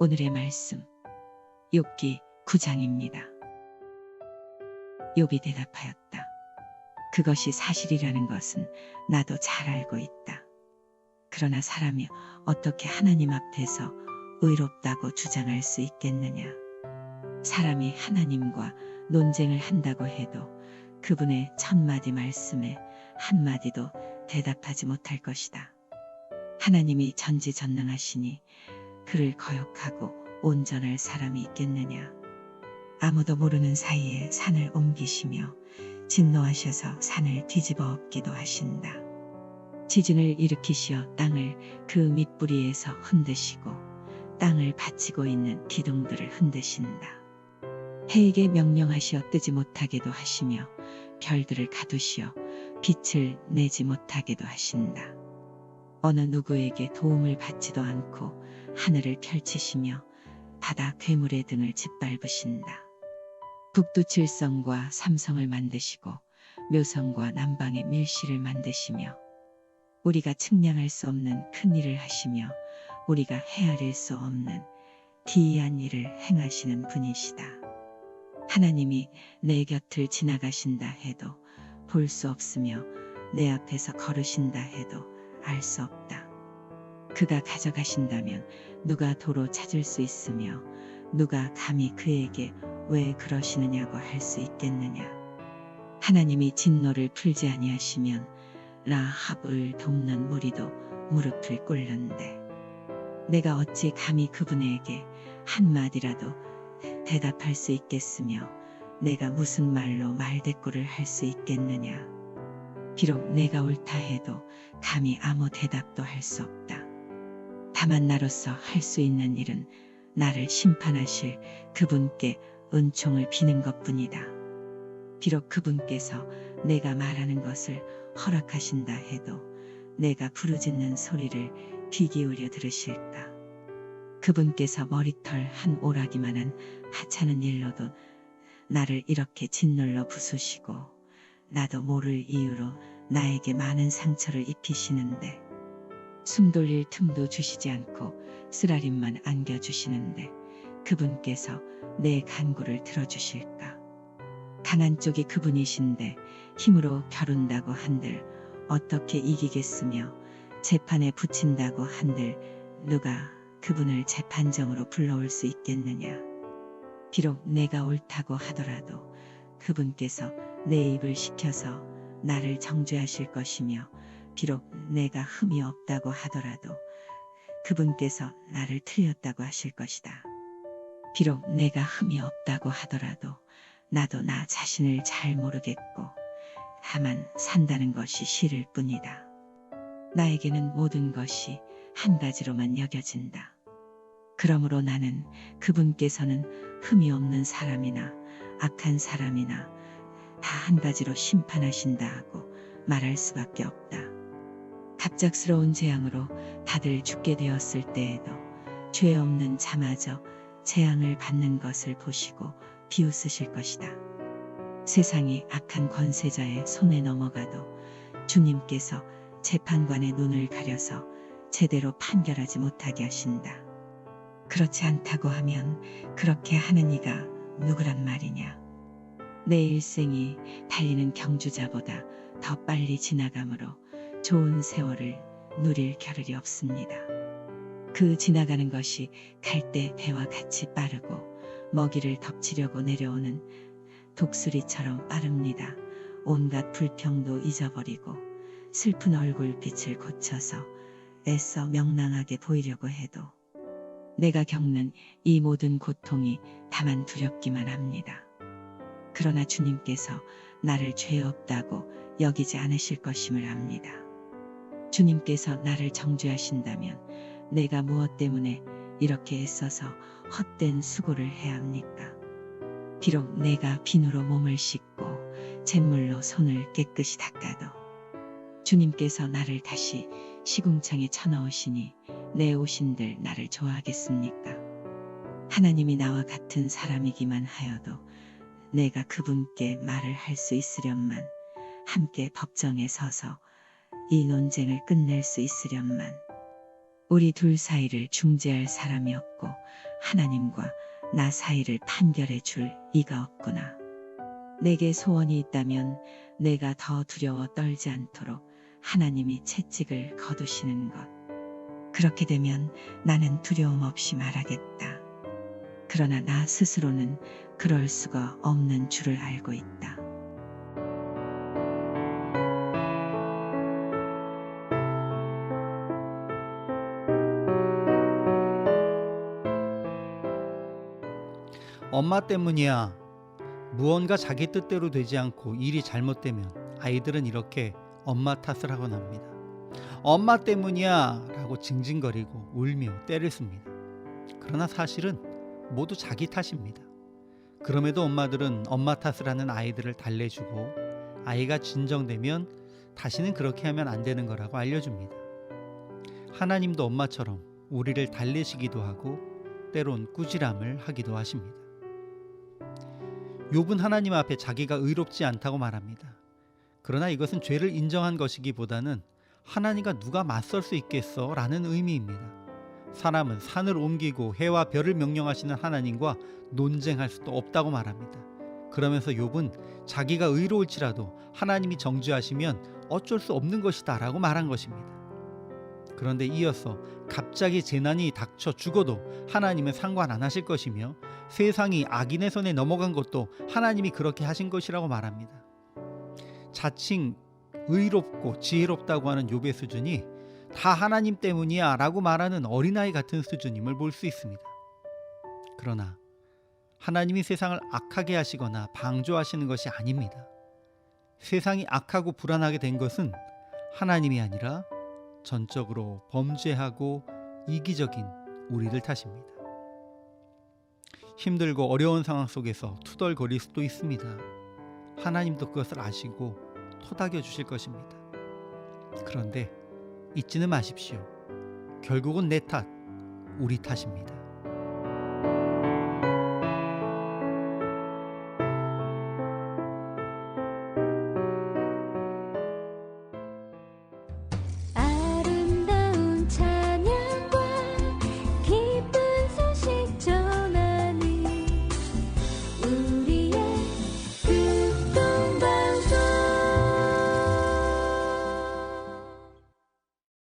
오늘의 말씀, 욥기 9장입니다. 욥이 대답하였다. 그것이 사실이라는 것은 나도 잘 알고 있다. 그러나 사람이 어떻게 하나님 앞에서 의롭다고 주장할 수 있겠느냐. 사람이 하나님과 논쟁을 한다고 해도 그분의 1000마디 말씀에 한마디도 대답하지 못할 것이다. 하나님이 전지전능하시니 그를 거역하고 온전할 사람이 있겠느냐. 아무도 모르는 사이에 산을 옮기시며 진노하셔서 산을 뒤집어 엎기도 하신다. 지진을 일으키시어 땅을 그 밑부리에서 흔드시고 땅을 받치고 있는 기둥들을 흔드신다. 해에게 명령하시어 뜨지 못하게도 하시며 별들을 가두시어 빛을 내지 못하게도 하신다. 어느 누구에게 도움을 받지도 않고 하늘을 펼치시며 바다 괴물의 등을 짓밟으신다. 북두칠성과 삼성을 만드시고 묘성과 남방의 밀실을 만드시며 우리가 측량할 수 없는 큰 일을 하시며 우리가 헤아릴 수 없는 기이한 일을 행하시는 분이시다. 하나님이 내 곁을 지나가신다 해도 볼 수 없으며 내 앞에서 걸으신다 해도 알 수 없다. 그가 가져가신다면 누가 도로 찾을 수 있으며 누가 감히 그에게 왜 그러시느냐고 할 수 있겠느냐. 하나님이 진노를 풀지 아니하시면 라합을 돕는 무리도 무릎을 꿇는데 내가 어찌 감히 그분에게 한마디라도 대답할 수 있겠으며 내가 무슨 말로 말대꾸를 할 수 있겠느냐. 비록 내가 옳다 해도 감히 아무 대답도 할 수 없다. 다만 나로서 할 수 있는 일은 나를 심판하실 그분께 은총을 비는 것뿐이다. 비록 그분께서 내가 말하는 것을 허락하신다 해도 내가 부르짖는 소리를 귀 기울여 들으실까. 그분께서 머리털 한 오라기만한 하찮은 일로도 나를 이렇게 짓눌러 부수시고 나도 모를 이유로 나에게 많은 상처를 입히시는데 숨 돌릴 틈도 주시지 않고 쓰라림만 안겨주시는데 그분께서 내 간구를 들어주실까. 강한 쪽이 그분이신데 힘으로 겨룬다고 한들 어떻게 이기겠으며 재판에 붙인다고 한들 누가 그분을 재판정으로 불러올 수 있겠느냐. 비록 내가 옳다고 하더라도 그분께서 내 입을 식혀서 나를 정죄하실 것이며 비록 내가 흠이 없다고 하더라도 그분께서 나를 틀렸다고 하실 것이다. 비록 내가 흠이 없다고 하더라도 나도 나 자신을 잘 모르겠고 다만 산다는 것이 싫을 뿐이다. 나에게는 모든 것이 한 가지로만 여겨진다. 그러므로 나는 그분께서는 흠이 없는 사람이나 악한 사람이나 다 한 가지로 심판하신다 하고 말할 수밖에 없다. 갑작스러운 재앙으로 다들 죽게 되었을 때에도 죄 없는 자마저 재앙을 받는 것을 보시고 비웃으실 것이다. 세상이 악한 권세자의 손에 넘어가도 주님께서 재판관의 눈을 가려서 제대로 판결하지 못하게 하신다. 그렇지 않다고 하면 그렇게 하는 이가 누구란 말이냐. 내 일생이 달리는 경주자보다 더 빨리 지나가므로 좋은 세월을 누릴 겨를이 없습니다. 그 지나가는 것이 갈대 배와 같이 빠르고 먹이를 덮치려고 내려오는 독수리처럼 빠릅니다. 온갖 불평도 잊어버리고 슬픈 얼굴빛을 고쳐서 애써 명랑하게 보이려고 해도 내가 겪는 이 모든 고통이 다만 두렵기만 합니다. 그러나 주님께서 나를 죄 없다고 여기지 않으실 것임을 압니다. 주님께서 나를 정죄하신다면 내가 무엇 때문에 이렇게 애써서 헛된 수고를 해야 합니까? 비록 내가 비누로 몸을 씻고 잿물로 손을 깨끗이 닦아도 주님께서 나를 다시 시궁창에 쳐넣으시니 내 오신들 나를 좋아하겠습니까? 하나님이 나와 같은 사람이기만 하여도 내가 그분께 말을 할 수 있으련만 함께 법정에 서서 이 논쟁을 끝낼 수 있으련만 우리 둘 사이를 중재할 사람이 없고 하나님과 나 사이를 판결해 줄 이가 없구나. 내게 소원이 있다면 내가 더 두려워 떨지 않도록 하나님이 채찍을 거두시는 것. 그렇게 되면 나는 두려움 없이 말하겠다. 그러나 나 스스로는 그럴 수가 없는 줄을 알고 있다. 엄마 때문이야. 무언가 자기 뜻대로 되지 않고 일이 잘못되면 아이들은 이렇게 엄마 탓을 하곤 합니다. 엄마 때문이야 라고 징징거리고 울며 때를 씁니다. 그러나 사실은 모두 자기 탓입니다. 그럼에도 엄마들은 엄마 탓을 하는 아이들을 달래주고 아이가 진정되면 다시는 그렇게 하면 안 되는 거라고 알려줍니다. 하나님도 엄마처럼 우리를 달래시기도 하고 때론 꾸지람을 하기도 하십니다. 욥은 하나님 앞에 자기가 의롭지 않다고 말합니다. 그러나 이것은 죄를 인정한 것이기보다는 하나님과 누가 맞설 수 있겠어 라는 의미입니다. 사람은 산을 옮기고 해와 별을 명령하시는 하나님과 논쟁할 수도 없다고 말합니다. 그러면서 욥은 자기가 의로울지라도 하나님이 정죄하시면 어쩔 수 없는 것이다 라고 말한 것입니다. 그런데 이어서 갑자기 재난이 닥쳐 죽어도 하나님은 상관 안 하실 것이며 세상이 악인의 손에 넘어간 것도 하나님이 그렇게 하신 것이라고 말합니다. 자칭 의롭고 지혜롭다고 하는 욥의 수준이 다 하나님 때문이야 라고 말하는 어린아이 같은 수준임을 볼 수 있습니다. 그러나 하나님이 세상을 악하게 하시거나 방조하시는 것이 아닙니다. 세상이 악하고 불안하게 된 것은 하나님이 아니라 전적으로 범죄하고 이기적인 우리들 탓입니다. 힘들고 어려운 상황 속에서 투덜거릴 수도 있습니다. 하나님도 그것을 아시고 토닥여 주실 것입니다. 그런데 잊지는 마십시오. 결국은 내 탓, 우리 탓입니다.